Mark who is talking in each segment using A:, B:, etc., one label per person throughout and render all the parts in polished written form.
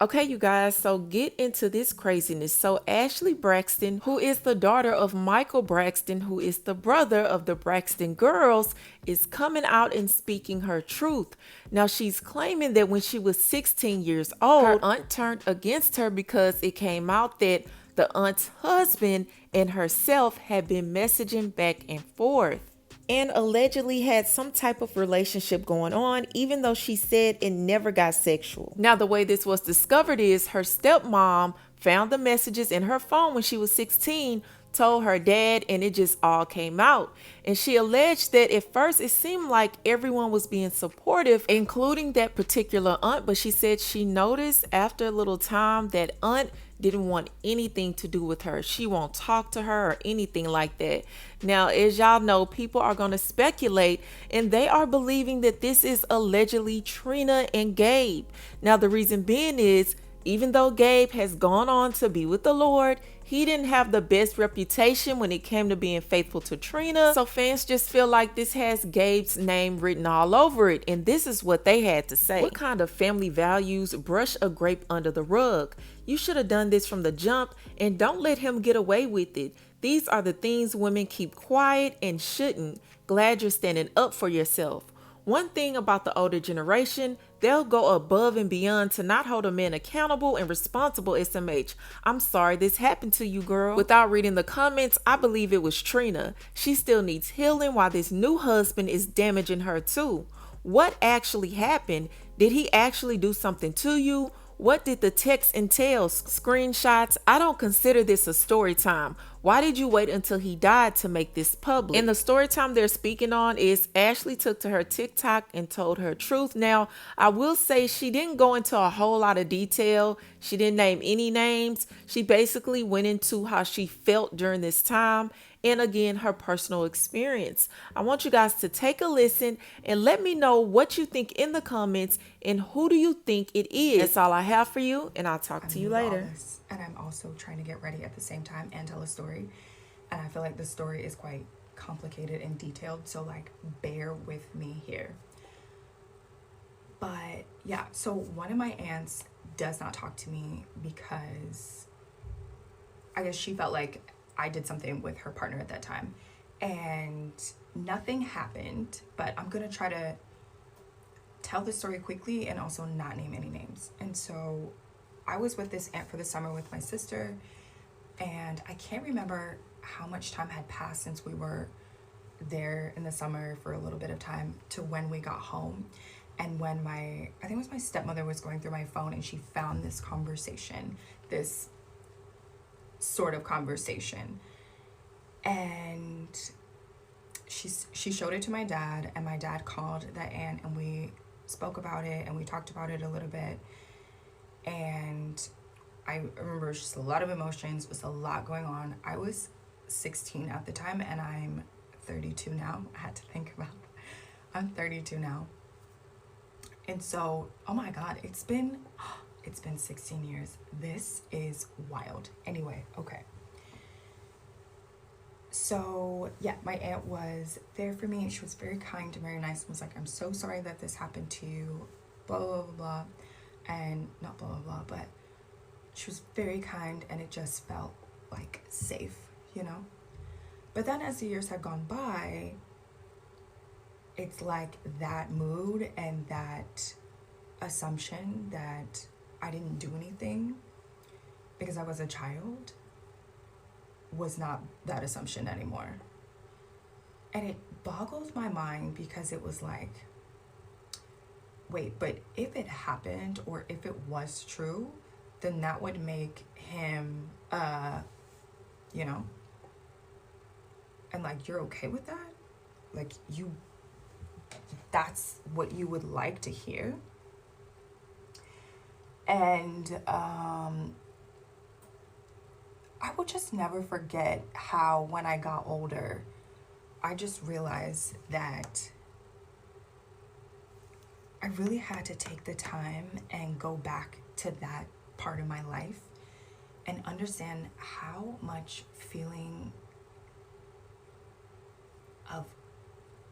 A: Okay, you guys, so get into this craziness. So, Ashlee Braxton, who is the daughter of Michael Braxton, who is the brother of the Braxton girls, is coming out and speaking her truth. Now, she's claiming that when she was 16 years old, her aunt turned against her because it came out that the aunt's husband and herself had been messaging back and forth and allegedly had some type of relationship going on, even though she said it never got sexual. Now, the way this was discovered is her stepmom found the messages in her phone when she was 16, told her dad, and it just all came out. And she alleged that at first it seemed like everyone was being supportive, including that particular aunt, but she said she noticed after a little time that aunt didn't want anything to do with her. She won't talk to her or anything like that. Now, as y'all know, people are going to speculate and they are believing that this is allegedly Trina and Gabe. Now, the reason being is, even though Gabe has gone on to be with the Lord, he didn't have the best reputation when it came to being faithful to Trina. So fans just feel like this has Gabe's name written all over it. And this is what they had to say. What kind of family values brush a grape under the rug? You should have done this from the jump and don't let him get away with it. These are the things women keep quiet and shouldn't. Glad you're standing up for yourself. One thing about the older generation, they'll go above and beyond to not hold a man accountable and responsible, SMH. I'm sorry this happened to you, girl. Without reading the comments, I believe it was Trina. She still needs healing while this new husband is damaging her too. What actually happened? Did he actually do something to you? What did the text entail? Screenshots? I don't consider this a story time. Why did you wait until he died to make this public? And the story time they're speaking on is Ashlee took to her TikTok and told her truth. Now, I will say she didn't go into a whole lot of detail. She didn't name any names. She basically went into how she felt during this time and again, her personal experience. I want you guys to take a listen and let me know what you think in the comments and who do you think it is. That's all I have for you, and I'll talk to you later.
B: And I'm also trying to get ready at the same time and tell a story. And I feel like the story is quite complicated and detailed, so like bear with me here. But yeah, so one of my aunts does not talk to me because I guess she felt like I did something with her partner at that time. And nothing happened, but I'm gonna try to tell the story quickly and also not name any names. And so I was with this aunt for the summer with my sister, and I can't remember how much time had passed since we were there in the summer for a little bit of time to when we got home. And when I think it was my stepmother was going through my phone and she found this conversation, this sort of conversation, and she showed it to my dad, and my dad called that aunt and we spoke about it and we talked about it a little bit. And I remember just a lot of emotions, was a lot going on. I was 16 at the time and I'm 32 now. I had to think about it. I'm 32 now. And so, oh my God, it's been 16 years. This is wild. Anyway, okay. So yeah, my aunt was there for me. She was very kind and very nice and was like, I'm so sorry that this happened to you, blah, blah, blah, blah. And not blah, blah, blah, but she was very kind and it just felt like safe, you know? But then as the years had gone by, it's like that mood and that assumption that I didn't do anything because I was a child was not that assumption anymore. And it boggled my mind because it was like, wait, but if it happened or if it was true, then that would make him, you know, and like, you're okay with that? Like, that's what you would like to hear? And I will just never forget how when I got older, I just realized that I really had to take the time and go back to that part of my life and understand how much feeling of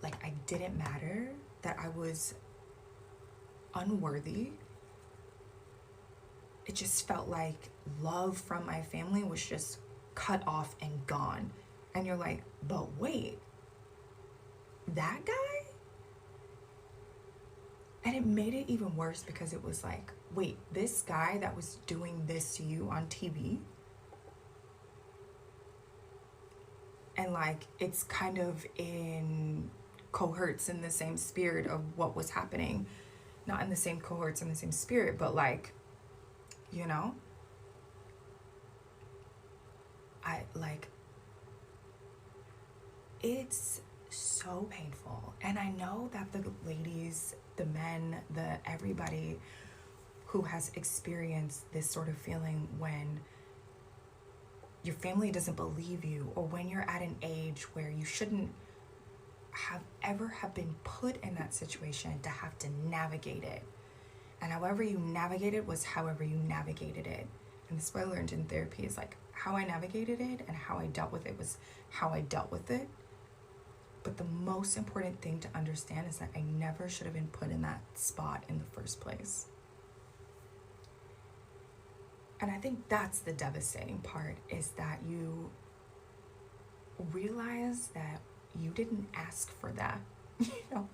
B: like I didn't matter, that I was unworthy, it just felt like love from my family was just cut off and gone. And you're like, but wait, that guy? And it made it even worse because it was like, wait, this guy that was doing this to you on TV? And like, it's kind of in cohorts in the same spirit of what was happening. Not in the same cohorts in the same spirit, but like, you know? It's so painful. And I know that the ladies, the men, everybody who has experienced this sort of feeling when your family doesn't believe you, or when you're at an age where you shouldn't have been put in that situation to have to navigate it. And however you navigate it was however you navigated it. And this is what I learned in therapy, is like how I navigated it and how I dealt with it was how I dealt with it. But the most important thing to understand is that I never should have been put in that spot in the first place. And I think that's the devastating part, is that you realize that you didn't ask for that. You know,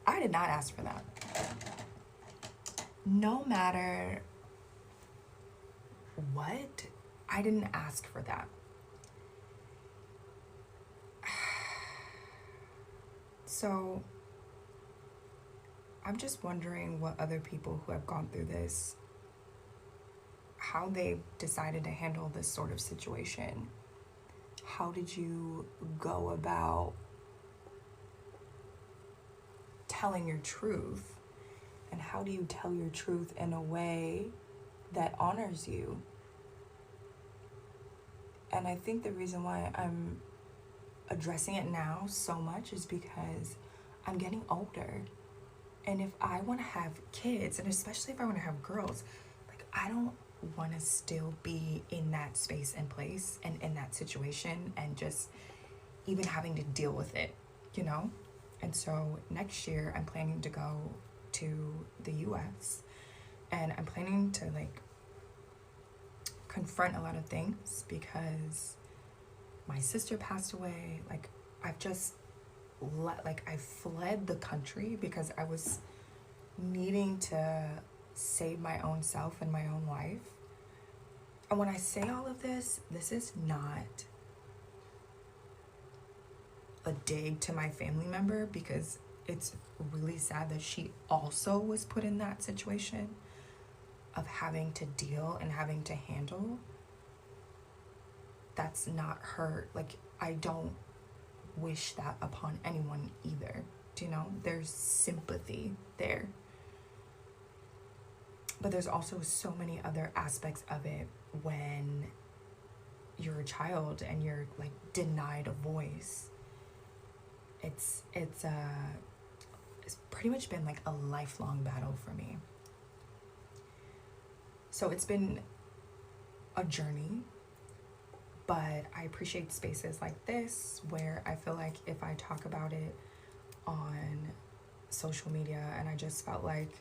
B: I did not ask for that. No matter what, I didn't ask for that. So I'm just wondering what other people who have gone through this, how they decided to handle this sort of situation. How did you go about telling your truth? And how do you tell your truth in a way that honors you? And I think the reason why I'm addressing it now so much is because I'm getting older. And if I want to have kids, and especially if I want to have girls, like, I don't want to still be in that space and place and in that situation and just even having to deal with it, you know? And so next year I'm planning to go to the US, and I'm planning to like confront a lot of things because my sister passed away. Like, I've just I fled the country because I was needing to save my own self and my own life. And when I say all of this, this is not a dig to my family member, because it's really sad that she also was put in that situation of having to deal and having to handle. That's not her. Like, I don't wish that upon anyone either. Do you know? There's sympathy there. But there's also so many other aspects of it when you're a child and you're like denied a voice. It's pretty much been like a lifelong battle for me. So it's been a journey, but I appreciate spaces like this where I feel like if I talk about it on social media, and I just felt like,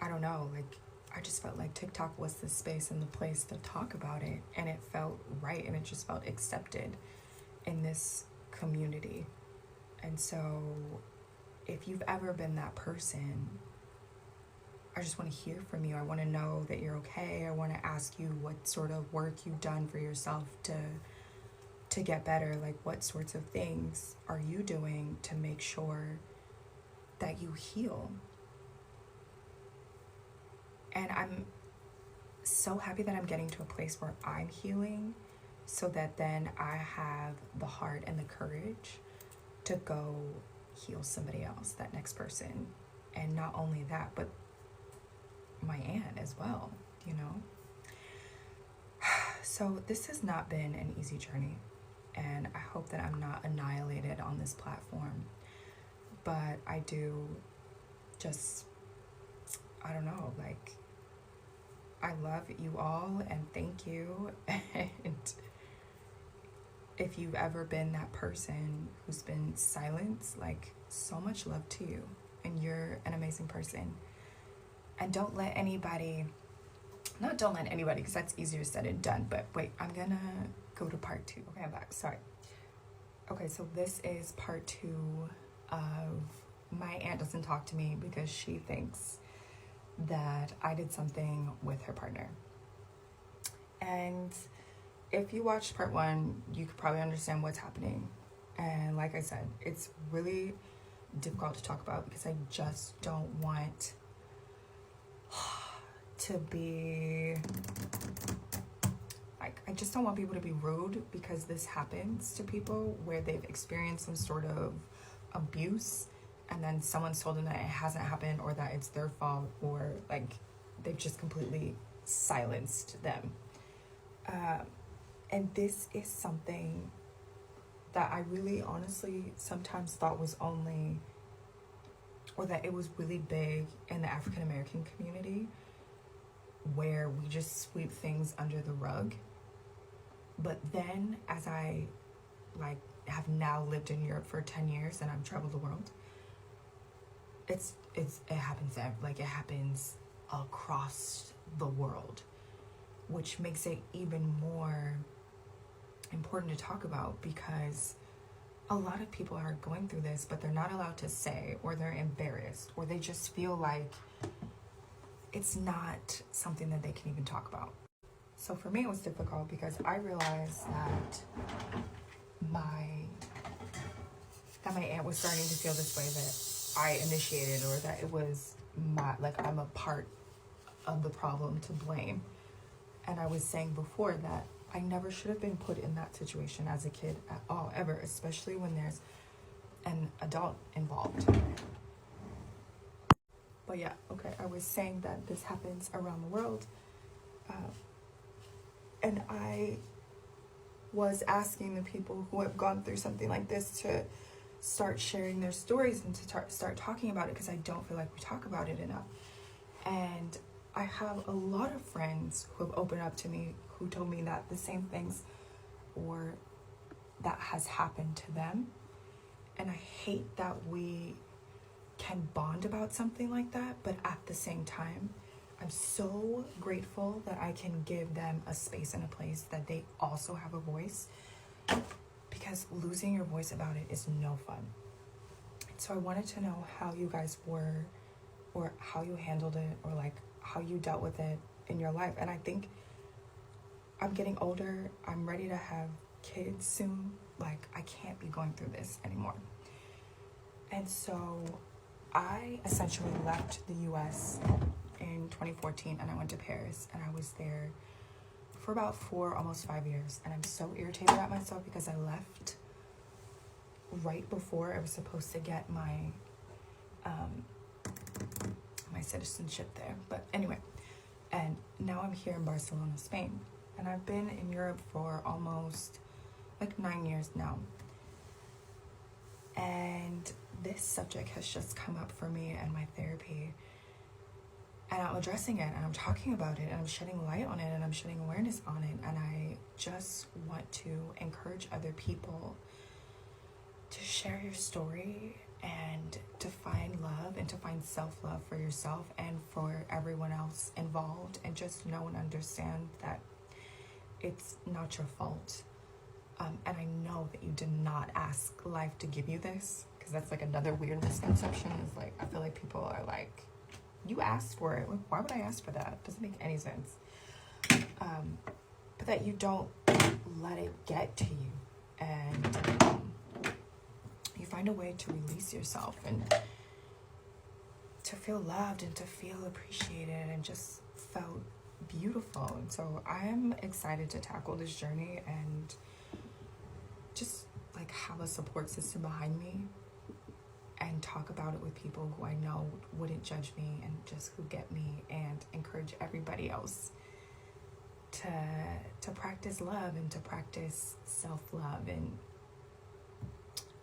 B: I don't know, like, I just felt like TikTok was the space and the place to talk about it, and it felt right, and it just felt accepted in this community. And so if you've ever been that person, I just want to hear from you. I want to know that you're okay. I want to ask you what sort of work you've done for yourself to get better. Like, what sorts of things are you doing to make sure that you heal? And I'm so happy that I'm getting to a place where I'm healing, so that then I have the heart and the courage to go heal somebody else, that next person. And not only that, but my aunt as well, you know? So this has not been an easy journey, and I hope that I'm not annihilated on this platform. But I do just, I don't know, like, I love you all and thank you. And if you've ever been that person who's been silenced, like, so much love to you, and you're an amazing person. And don't let anybody, not don't let anybody, because that's easier said than done, but wait, I'm gonna go to part 2. Okay, I'm back, sorry. Okay, so this is part 2 of my aunt doesn't talk to me because she thinks that I did something with her partner. And if you watched part 1, you could probably understand what's happening. And like I said, it's really difficult to talk about because I just don't want to be like, I just don't want people to be rude because this happens to people where they've experienced some sort of abuse and then someone's told them that it hasn't happened or that it's their fault, or like they've just completely silenced them. And this is something that I really honestly sometimes thought was only, or that it was really big in the African American community, where we just sweep things under the rug. But then as I like have now lived in Europe for 10 years and I've traveled the world, it happens like it happens across the world, which makes it even more important to talk about, because a lot of people are going through this, but they're not allowed to say, or they're embarrassed, or they just feel like it's not something that they can even talk about. So for me, it was difficult because I realized that my aunt was starting to feel this way, that I initiated, or that it was I'm a part of the problem to blame. And I was saying before that I never should have been put in that situation as a kid at all, ever, especially when there's an adult involved. But yeah, okay, I was saying that this happens around the world. And I was asking the people who have gone through something like this to start sharing their stories and to start talking about it, because I don't feel like we talk about it enough. And I have a lot of friends who have opened up to me, who told me that the same things or that has happened to them. And I hate that we can bond about something like that, but at the same time, I'm so grateful that I can give them a space and a place that they also have a voice, because losing your voice about it is no fun. So I wanted to know how you guys were, or how you handled it, or like how you dealt with it in your life. And I think I'm getting older. I'm ready to have kids soon. Like, I can't be going through this anymore. And so I essentially left the US in 2014 and I went to Paris, and I was there for about 4, almost 5 years. And I'm so irritated at myself because I left right before I was supposed to get my citizenship there. But anyway, and now I'm here in Barcelona, Spain, and I've been in Europe for almost like 9 years now. And this subject has just come up for me and my therapy, and I'm addressing it, and I'm talking about it, and I'm shedding light on it, and I'm shedding awareness on it. And I just want to encourage other people to share your story and to find love and to find self-love for yourself and for everyone else involved, and just know and understand that it's not your fault. And I know that you did not ask life to give you this, because that's like another weird misconception, is like, I feel like people are like, you asked for it. Like, why would I ask for that? It doesn't make any sense. But that you don't let it get to you, and you find a way to release yourself and to feel loved and to feel appreciated and just felt beautiful. And so I am excited to tackle this journey and just like have a support system behind me and talk about it with people who I know wouldn't judge me and just who get me, and encourage everybody else to practice love and to practice self-love. And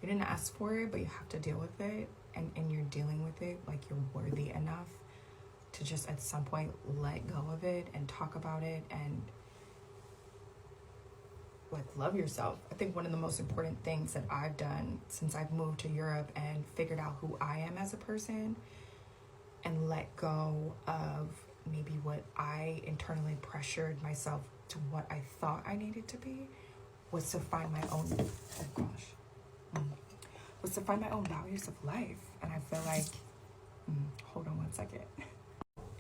B: you didn't ask for it, but you have to deal with it, and you're dealing with it like you're worthy enough to just at some point let go of it and talk about it and like love yourself. I think one of the most important things that I've done since I've moved to Europe and figured out who I am as a person and let go of maybe what I internally pressured myself to what I thought I needed to be, was to find my own, oh gosh, was to find my own values of life. And I feel like, hold on one second.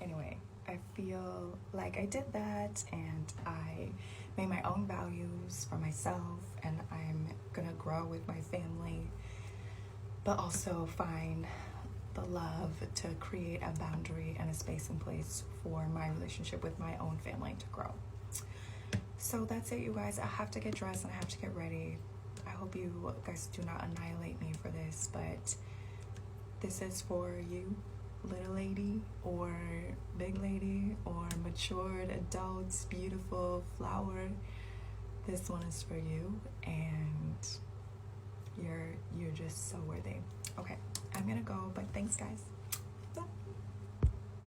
B: Anyway, I feel like I did that, and I made my own values for myself, and I'm gonna grow with my family, but also find the love to create a boundary and a space in place for my relationship with my own family to grow. So that's it, you guys. I have to get dressed and I have to get ready. I hope you guys do not annihilate me for this, but this is for you, little lady or big lady or matured adults, beautiful flower. This one is for you, and you're just so worthy. Okay, I'm gonna go, but thanks, guys.